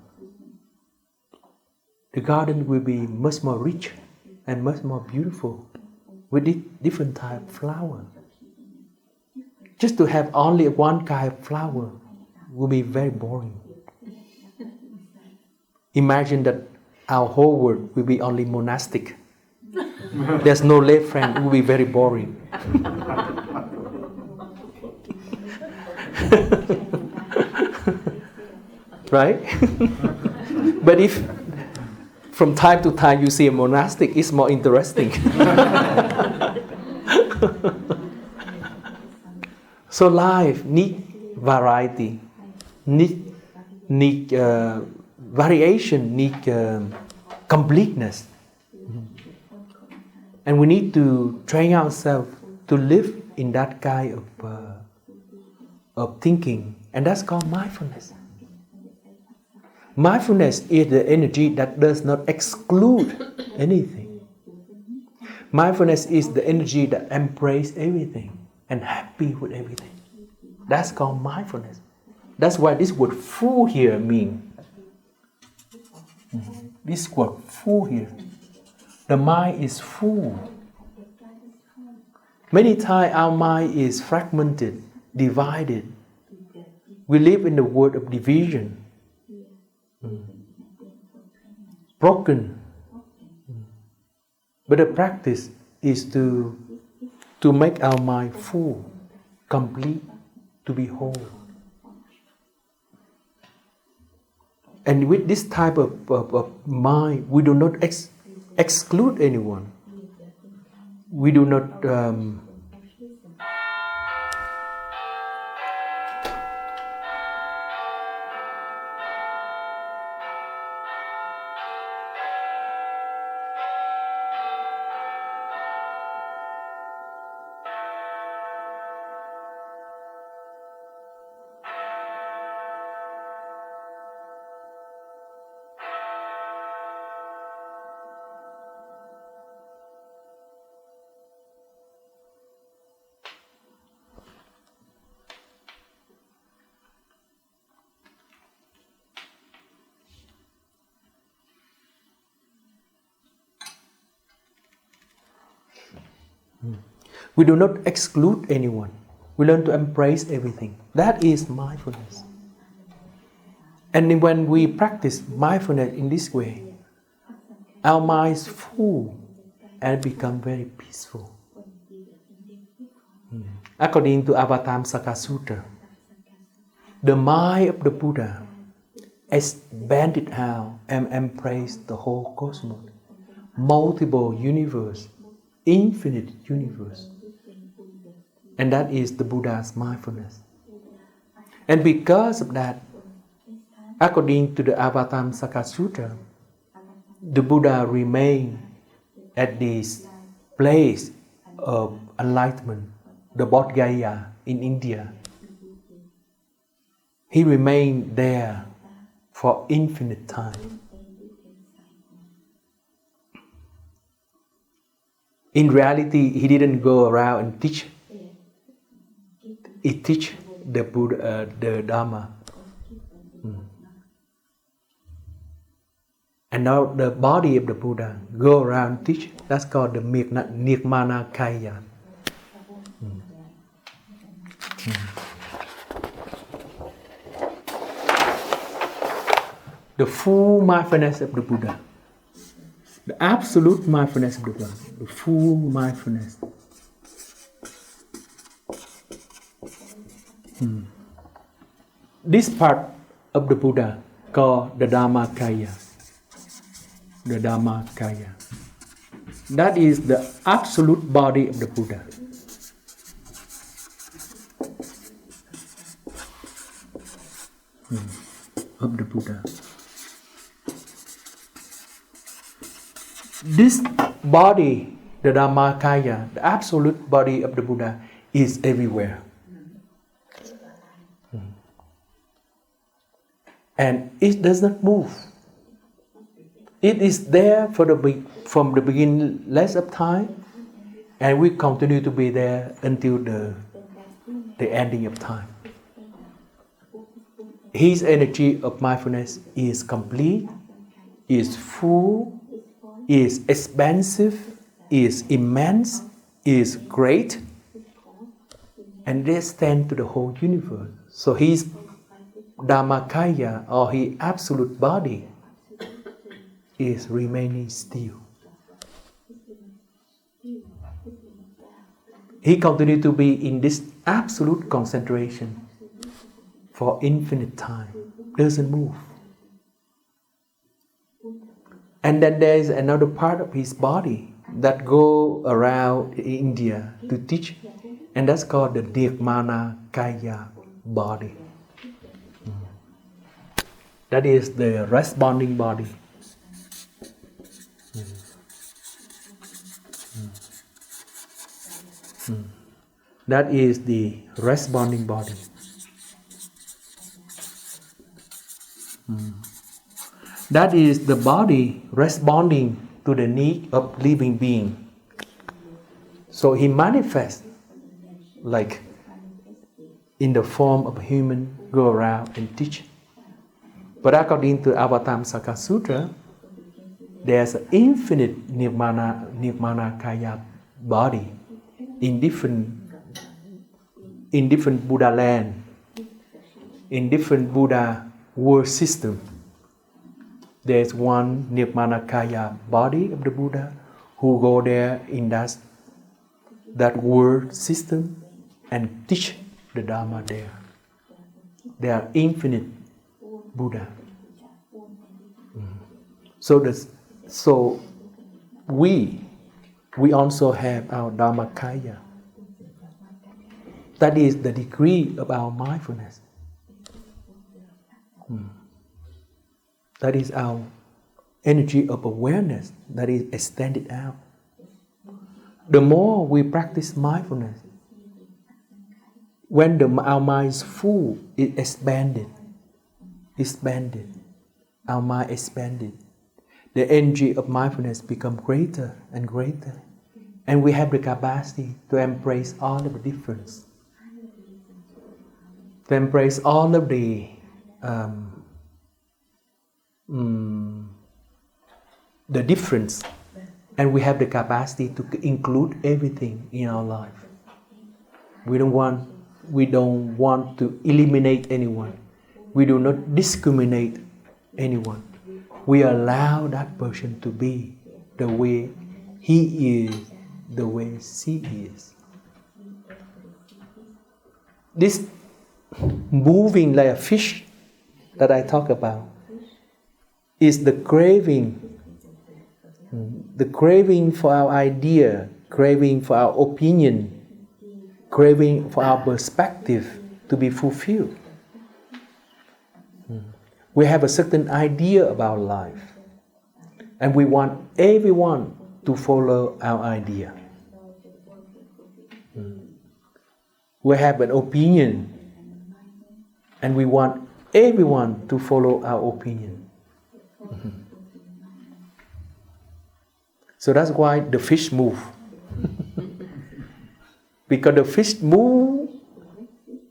The garden will be much more rich and much more beautiful with different type of flower. Just to have only one kind of flower will be very boring. Imagine that our whole world will be only monastic. There's no lay friend, it will be very boring. Right? But if from time to time you see a monastic, it's more interesting. So life needs variety, need variation, need completeness. And we need to train ourselves to live in that kind of thinking. And that's called mindfulness. Mindfulness is the energy that does not exclude anything. Mindfulness is the energy that embraces everything and happy with everything. That's called mindfulness. That's why this word full here means. This word full here. The mind is full. Many times our mind is fragmented, divided. We live in the world of division. Broken. But the practice is to make our mind full, complete, to be whole. And with this type of mind, we do not exclude anyone. We do not We do not exclude anyone. We learn to embrace everything. That is mindfulness. And when we practice mindfulness in this way, our minds full and become very peaceful. According to EIAB-Dharma Sutra, the mind of the Buddha expanded out and embraced the whole cosmos, multiple universe, infinite universe. And that is the Buddha's mindfulness. And because of that, according to the EIAB-Dharma Sutra, the Buddha remained at this place of enlightenment, the Bodh Gaya in India. He remained there for infinite time. In reality, he didn't go around and teach. He teach the Buddha, the Dharma. And now the body of the Buddha go around teach. That's called the Nirmana Kaya. The full mindfulness of the Buddha. The absolute mindfulness of the Buddha. The full mindfulness. This part of the Buddha called the Dhammakaya. The Dhammakaya. That is the absolute body of the Buddha. Of the Buddha. This body, the Dhammakaya, the absolute body of the Buddha, is everywhere. And it does not move. It is there from the beginningless of time, and we continue to be there until the ending of time. His energy of mindfulness is complete, is full, is expansive, is immense, is great, and they extend to the whole universe. So his Dhammakaya, or his absolute body, is remaining still. He continues to be in this absolute concentration for infinite time, doesn't move. And then there is another part of his body that go around India to teach, and that's called the Nirmana Kaya body. That is the responding body. That is the responding body. That is the body responding to the need of living being. So he manifests like in the form of a human, go around and teach. But according to EIAB-Dharma Sutra, there's an infinite Nirmana Kaya body in different Buddha land, in different Buddha world system. There's one Nirmana Kaya body of the Buddha who go there in that world system and teach the Dharma there. There are infinite Buddha. So we also have our Dhammakaya. That is the degree of our mindfulness. That is our energy of awareness that is extended out. The more we practice mindfulness, when our mind is full, it expanded. Our mind expanded. The energy of mindfulness becomes greater and greater. And we have the capacity to embrace all of the difference. To embrace all of the difference And we have the capacity to include everything in our life. We don't want to eliminate anyone. We do not discriminate anyone. We allow that person to be the way he is, the way she is. This moving like a fish that I talk about is the craving for our idea, craving for our opinion, craving for our perspective to be fulfilled. We have a certain idea about life, and we want everyone to follow our idea. We have an opinion, and we want everyone to follow our opinion. So that's why the fish move. Because the fish move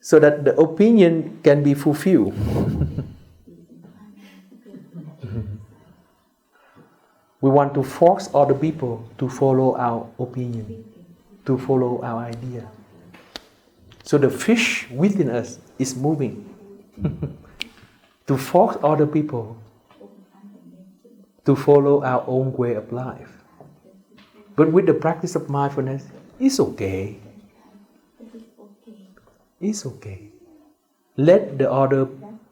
so that the opinion can be fulfilled. We want to force other people to follow our opinion, to follow our idea. So the fish within us is moving to force other people to follow our own way of life. But with the practice of mindfulness, it's okay. It's okay. Let the other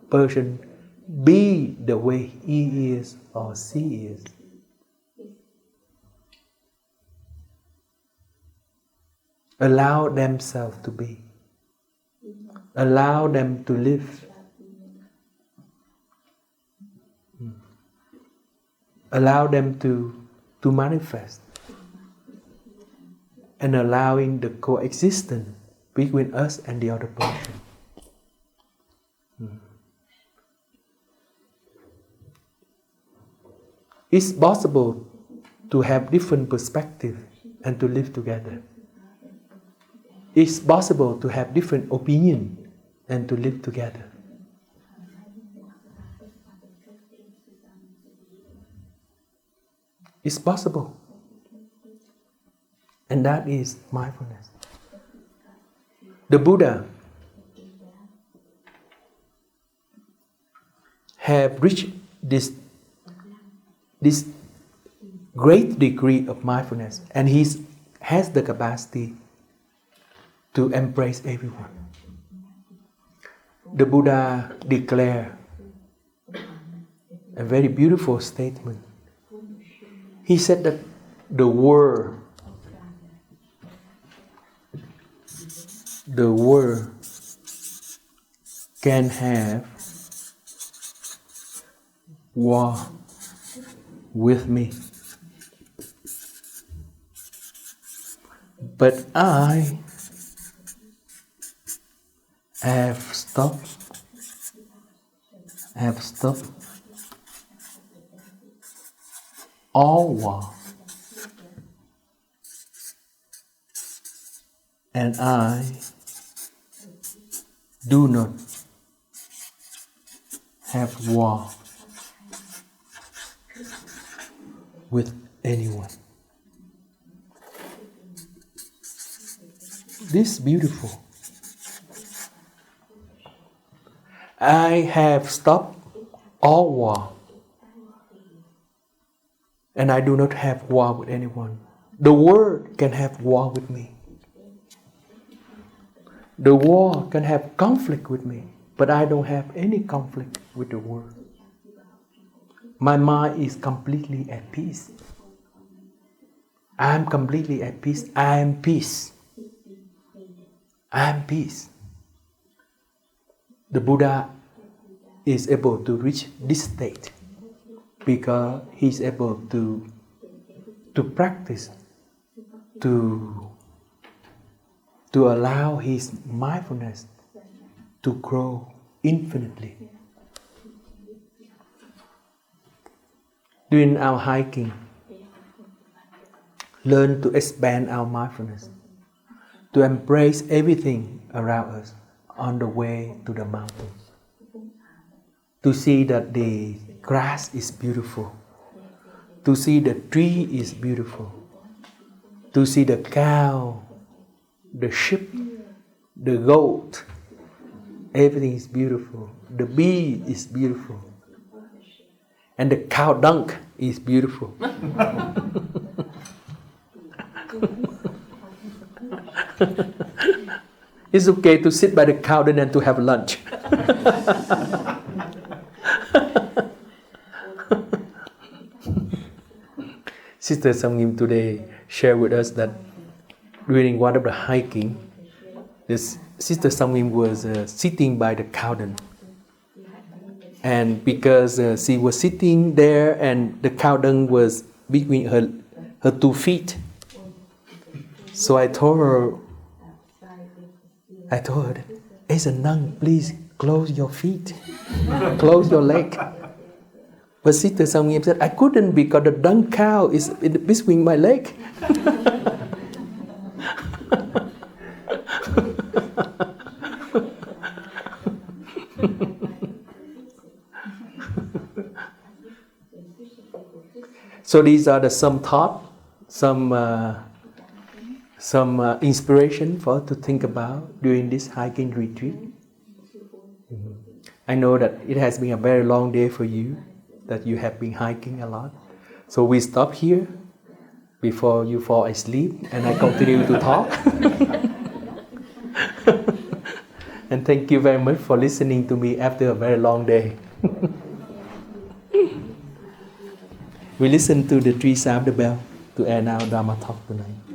person be the way he is or she is. Allow themselves to be. Allow them to live. Allow them to manifest. And allowing the coexistence between us and the other person. It's possible to have different perspectives and to live together. It's possible to have different opinions and to live together. It's possible. And that is mindfulness. The Buddha have reached this great degree of mindfulness, and he has the capacity to embrace everyone. The Buddha declared a very beautiful statement. He said that the world can have war with me, but I have stopped all war, and I do not have war with anyone. This is beautiful. I have stopped all war, and I do not have war with anyone. The world can have war with me. The world can have conflict with me, but I don't have any conflict with the world. My mind is completely at peace. I am completely at peace. I am peace. I am peace. The Buddha is able to reach this state because he is able to practice, to allow his mindfulness to grow infinitely. During our hiking, learn to expand our mindfulness, to embrace everything around us on the way to the mountains, to see that the grass is beautiful, To see the tree is beautiful. To see the cow, the sheep, the goat, everything is beautiful. The bee is beautiful. And the cow dung is beautiful. It's okay to sit by the cow dung and to have lunch. Sister Samgim today shared with us that during one of the hiking, this Sister Samgim was sitting by the cow dung. And because she was sitting there and the cow dung was between her 2 feet, so I told her, hey nun, please close your feet, close your leg. But Sister Samgim said, I couldn't because the dung cow is between my leg. So these are some thought, some inspiration for us to think about during this hiking retreat. I know that it has been a very long day for you, that you have been hiking a lot. So we stop here before you fall asleep and I continue to talk. And thank you very much for listening to me after a very long day. We listen to the 3 sound of the bell to end our Dharma talk tonight.